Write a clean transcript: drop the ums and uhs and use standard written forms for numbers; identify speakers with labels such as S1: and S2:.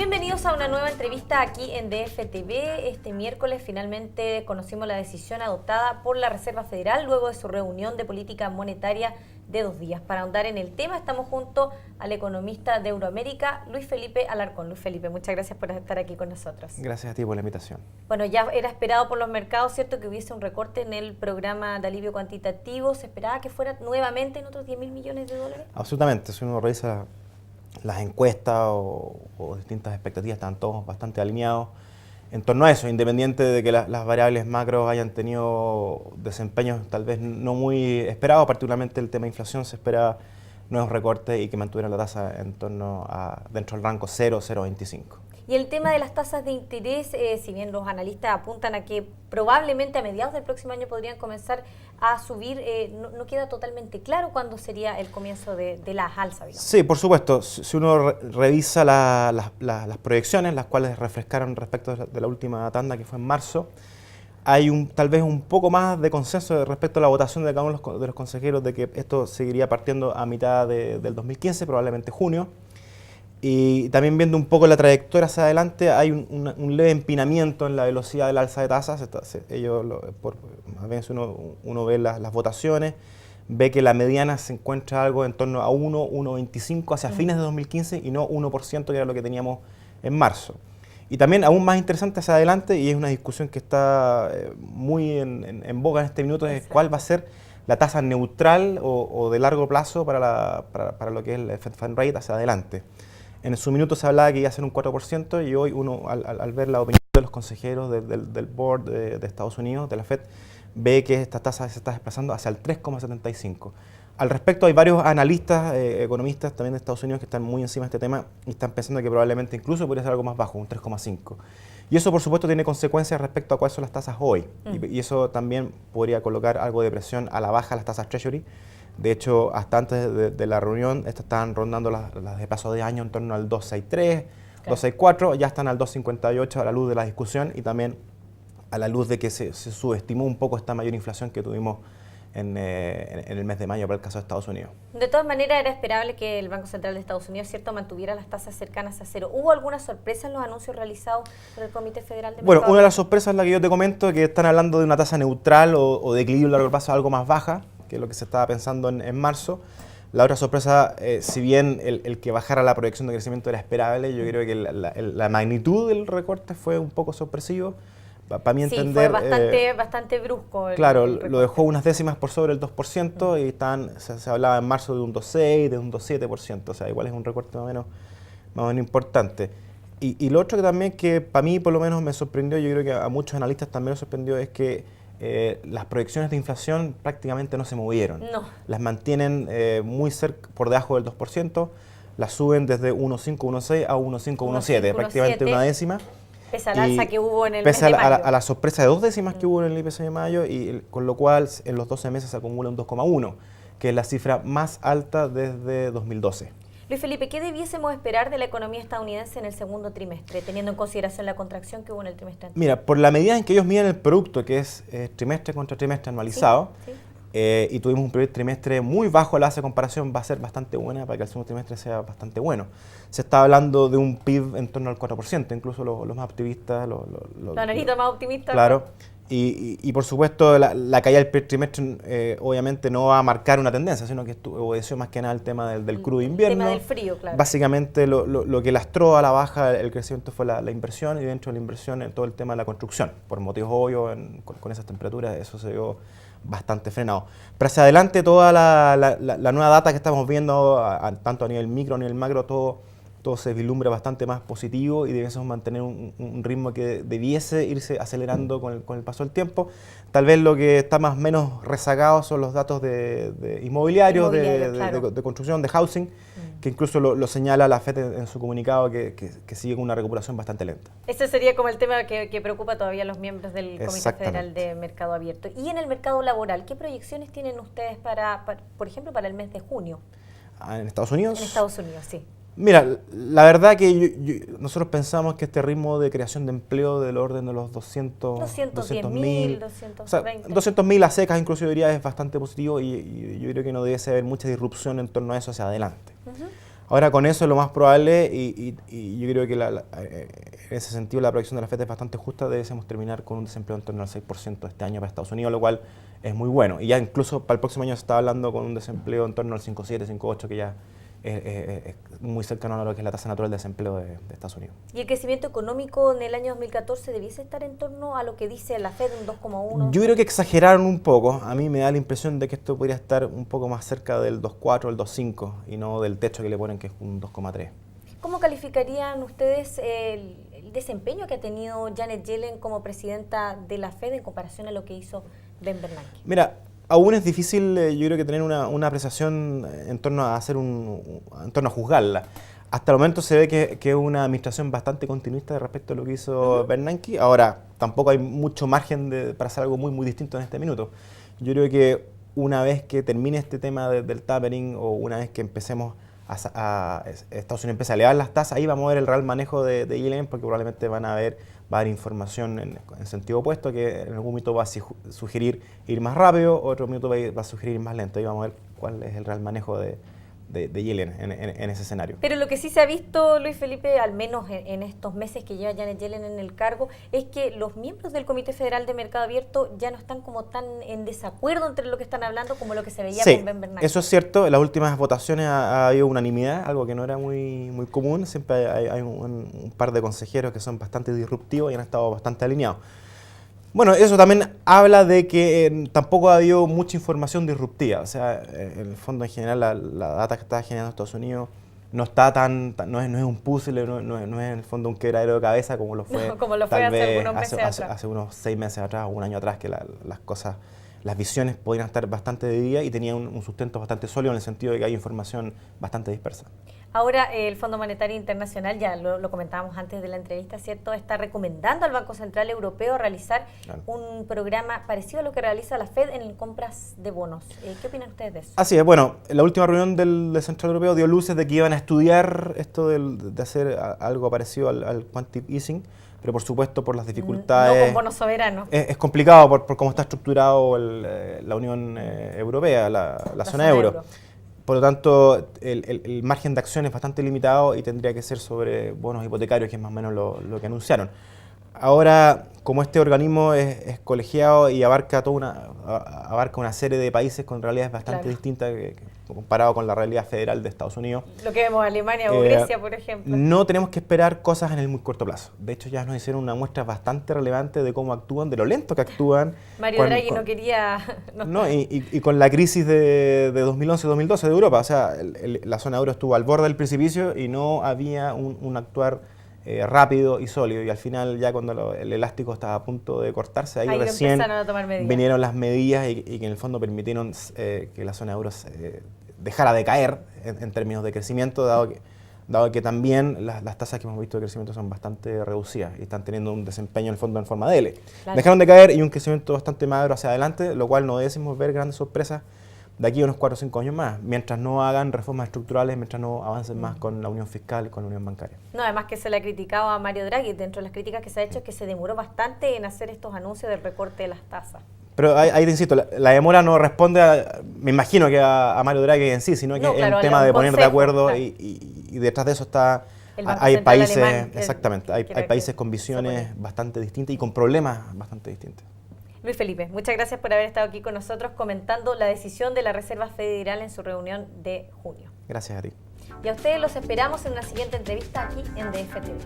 S1: Bienvenidos a una nueva entrevista aquí en DFTV. Este miércoles finalmente conocimos la decisión adoptada por la Reserva Federal luego de su reunión de política monetaria de 2 días. Para ahondar en el tema estamos junto al economista de Euroamérica, Luis Felipe Alarcón. Luis Felipe, muchas gracias por estar aquí con nosotros.
S2: Gracias a ti por la invitación.
S1: Bueno, ya era esperado por los mercados, ¿cierto?, que hubiese un recorte en el programa de alivio cuantitativo. ¿Se esperaba que fuera nuevamente en otros 10.000 millones de dólares?
S2: Absolutamente. Si uno revisa las encuestas o distintas expectativas, están todos bastante alineados en torno a eso, independiente de que las variables macro hayan tenido desempeños tal vez no muy esperados, particularmente el tema de inflación. Se espera nuevos recortes y que mantuvieran la tasa en torno a dentro del rango 0,025.
S1: Y el tema de las tasas de interés, si bien los analistas apuntan a que probablemente a mediados del próximo año podrían comenzar a subir, no queda totalmente claro cuándo sería el comienzo de las alzas, digamos.
S2: Sí, por supuesto. Si uno revisa las proyecciones, las cuales refrescaron respecto de la última tanda que fue en marzo, hay tal vez un poco más de consenso respecto a la votación de cada uno de los consejeros de que esto seguiría partiendo a mitad del 2015, probablemente junio. Y también viendo un poco la trayectoria hacia adelante, hay un leve empinamiento en la velocidad del alza de tasas. A veces uno ve las votaciones, ve que la mediana se encuentra algo en torno a 1,25 hacia fines de 2015 y no 1%, que era lo que teníamos en marzo. Y también aún más interesante hacia adelante, y es una discusión que está muy en boga en este minuto, es cuál va a ser la tasa neutral o de largo plazo para lo que es el Fed Fund Rate hacia adelante. En su minuto se hablaba que iba a ser un 4% y hoy uno, al ver la opinión de los consejeros del board de Estados Unidos, de la Fed, ve que esta tasa se está desplazando hacia el 3,75. Al respecto, hay varios analistas, economistas también de Estados Unidos que están muy encima de este tema y están pensando que probablemente incluso podría ser algo más bajo, un 3,5. Y eso, por supuesto, tiene consecuencias respecto a cuáles son las tasas hoy. Y eso también podría colocar algo de presión a la baja las tasas Treasury. De hecho, hasta antes de la reunión, estas estaban rondando las de plazo de año en torno al 2,63, claro, 2,64, ya están al 2,58 a la luz de la discusión y también a la luz de que se subestimó un poco esta mayor inflación que tuvimos en el mes de mayo para el caso de Estados Unidos.
S1: De todas maneras, era esperable que el Banco Central de Estados Unidos, ¿cierto?, mantuviera las tasas cercanas a cero. ¿Hubo alguna sorpresa en los anuncios realizados por el Comité Federal de Mercado?
S2: Bueno, una de las sorpresas es la que yo te comento, que están hablando de una tasa neutral o de equilibrio a largo plazo algo más baja, que es lo que se estaba pensando en marzo. La otra sorpresa, si bien el que bajara la proyección de crecimiento era esperable, yo creo que la magnitud del recorte fue un poco sorpresivo. Para mi entender,
S1: fue bastante brusco.
S2: Claro, lo dejó unas décimas por sobre el 2% y se hablaba en marzo de un 2,6%, de un 2,7%, o sea, igual es un recorte más o menos importante. Y lo otro que también que para mí por lo menos me sorprendió, yo creo que a muchos analistas también les sorprendió, es que las proyecciones de inflación prácticamente no se movieron.
S1: No.
S2: Las mantienen muy cerca, por debajo del 2%, las suben desde 1,5, 1,6 a 1,5, 1,7, prácticamente una décima.
S1: Pese al alza que hubo en el mes de mayo.
S2: Pese a la sorpresa de 2 décimas que hubo en el IPC de mayo, y con lo cual en los 12 meses se acumula un 2,1, que es la cifra más alta desde 2012.
S1: Luis Felipe, ¿qué debiésemos esperar de la economía estadounidense en el segundo trimestre, teniendo en consideración la contracción que hubo en el trimestre anterior?
S2: Mira, por la medida en que ellos miden el producto, que es trimestre contra trimestre anualizado,
S1: sí.
S2: Y tuvimos un primer trimestre muy bajo, la base de comparación va a ser bastante buena para que el segundo trimestre sea bastante bueno. Se está hablando de un PIB en torno al 4%, incluso los más optimistas. Los
S1: analistas más optimistas.
S2: Claro. Y por supuesto, la caída del primer trimestre obviamente no va a marcar una tendencia, sino que obedeció más que nada el tema del crudo invierno.
S1: El tema del frío, claro.
S2: Básicamente lo que lastró a la baja el crecimiento fue la inversión, y dentro de la inversión en todo el tema de la construcción. Por motivos obvios, con esas temperaturas, eso se vio bastante frenado. Pero hacia adelante toda la nueva data que estamos viendo, tanto a nivel micro, a nivel macro, todo se vislumbra bastante más positivo y debiésemos mantener un ritmo que debiese irse acelerando con el paso del tiempo. Tal vez lo que está más o menos rezagado son los datos de inmobiliarios,
S1: claro,
S2: de construcción, de housing, que incluso lo señala la FED en su comunicado, que sigue con una recuperación bastante lenta.
S1: Ese sería como el tema que preocupa todavía a los miembros del Comité Federal de Mercado Abierto. Y en el mercado laboral, ¿qué proyecciones tienen ustedes por ejemplo, para el mes de junio?
S2: ¿En Estados Unidos?
S1: En Estados Unidos, sí.
S2: Mira, la verdad que nosotros pensamos que este ritmo de creación de empleo del orden de los 200.000,
S1: 220.000
S2: o sea, 200.000 a secas incluso yo diría es bastante positivo, y yo creo que no debe haber mucha disrupción en torno a eso hacia adelante. Ahora, con eso lo más probable, y yo creo que en ese sentido la proyección de la FED es bastante justa, debemos terminar con un desempleo en torno al 6% este año para Estados Unidos, lo cual es muy bueno. Y ya incluso para el próximo año se está hablando con un desempleo en torno al 5,7, 5,8, que ya es muy cercano a lo que es la tasa natural de desempleo de Estados Unidos.
S1: ¿Y el crecimiento económico en el año 2014 debiese estar en torno a lo que dice la FED, un 2,1?
S2: Yo creo que exageraron un poco. A mí me da la impresión de que esto podría estar un poco más cerca del 2,4, el 2,5 y no del techo que le ponen, que es un 2,3.
S1: ¿Cómo calificarían ustedes el desempeño que ha tenido Janet Yellen como presidenta de la FED en comparación a lo que hizo Ben Bernanke?
S2: Mira, aún es difícil, yo creo que tener una apreciación en torno a en torno a juzgarla. Hasta el momento se ve que es una administración bastante continuista respecto a lo que hizo Bernanke. Ahora, tampoco hay mucho margen para hacer algo muy distinto en este minuto. Yo creo que una vez que termine este tema del tapering, o una vez que empecemos Estados Unidos empieza a elevar las tasas, ahí vamos a ver el real manejo de Yellen, porque probablemente va a haber información en sentido opuesto, que en algún minuto va a sugerir ir más rápido, otro minuto va a sugerir ir más lento. Ahí vamos a ver cuál es el real manejo de Yellen en ese escenario.
S1: Pero lo que sí se ha visto, Luis Felipe, al menos en estos meses que lleva Janet Yellen en el cargo, es que los miembros del Comité Federal de Mercado Abierto ya no están como tan en desacuerdo entre lo que están hablando como lo que se veía con Ben Bernanke.
S2: Eso es cierto. En las últimas votaciones ha habido unanimidad, algo que no era muy común. Siempre hay un par de consejeros que son bastante disruptivos y han estado bastante alineados. Bueno, eso también habla de que tampoco ha habido mucha información disruptiva. O sea, en el fondo, en general, la data que está generando Estados Unidos no está no es un puzzle, no es en el fondo un quebradero de cabeza como lo fue,
S1: como lo fue
S2: hace unos 6 meses atrás o un año atrás, que las visiones podían estar bastante divididas y tenían un sustento bastante sólido, en el sentido de que hay información bastante dispersa.
S1: Ahora, el Fondo Monetario Internacional, ya lo comentábamos antes de la entrevista, ¿cierto?, está recomendando al Banco Central Europeo realizar un programa parecido a lo que realiza la FED en compras de bonos. ¿Qué opinan ustedes de eso?
S2: Así es, bueno, la última reunión del Central Europeo dio luces de que iban a estudiar esto de hacer algo parecido al quantitative easing, pero por supuesto por las dificultades...
S1: No con bonos soberanos.
S2: Es complicado por cómo está estructurado la Unión Europea, la zona euro. Por lo tanto, el margen de acción es bastante limitado y tendría que ser sobre bonos hipotecarios, que es más o menos lo que anunciaron. Ahora, como este organismo es colegiado y abarca una serie de países con realidades bastante distintas comparado con la realidad federal de Estados Unidos.
S1: Lo que vemos en Alemania o Grecia, por ejemplo.
S2: No tenemos que esperar cosas en el muy corto plazo. De hecho, ya nos hicieron una muestra bastante relevante de cómo actúan, de lo lento que actúan.
S1: Mario Draghi no quería...
S2: Y con la crisis de 2011-2012 de Europa. O sea, la zona euro estuvo al borde del precipicio y no había un actuar rápido y sólido, y al final, ya cuando el elástico estaba a punto de cortarse, ahí recién vinieron las medidas y que en el fondo permitieron que la zona euro dejara de caer en términos de crecimiento, dado que también las tasas que hemos visto de crecimiento son bastante reducidas y están teniendo un desempeño en el fondo en forma de L. Dejaron de caer y un crecimiento bastante magro hacia adelante, lo cual no decimos ver grandes sorpresas de aquí a unos 4 o 5 años más, mientras no hagan reformas estructurales, mientras no avancen más con la unión fiscal y con la unión bancaria.
S1: No, además que se le ha criticado a Mario Draghi, dentro de las críticas que se ha hecho, es que se demoró bastante en hacer estos anuncios del recorte de las tasas.
S2: Pero ahí te insisto, la demora no responde, me imagino que a Mario Draghi en sí, sino que es un tema de poner de acuerdo, y detrás de eso está... Hay países, exactamente, hay países con visiones bastante distintas y con problemas bastante distintos.
S1: Luis Felipe, muchas gracias por haber estado aquí con nosotros comentando la decisión de la Reserva Federal en su reunión de junio.
S2: Gracias a ti.
S1: Y a ustedes los esperamos en una siguiente entrevista aquí en DF TV.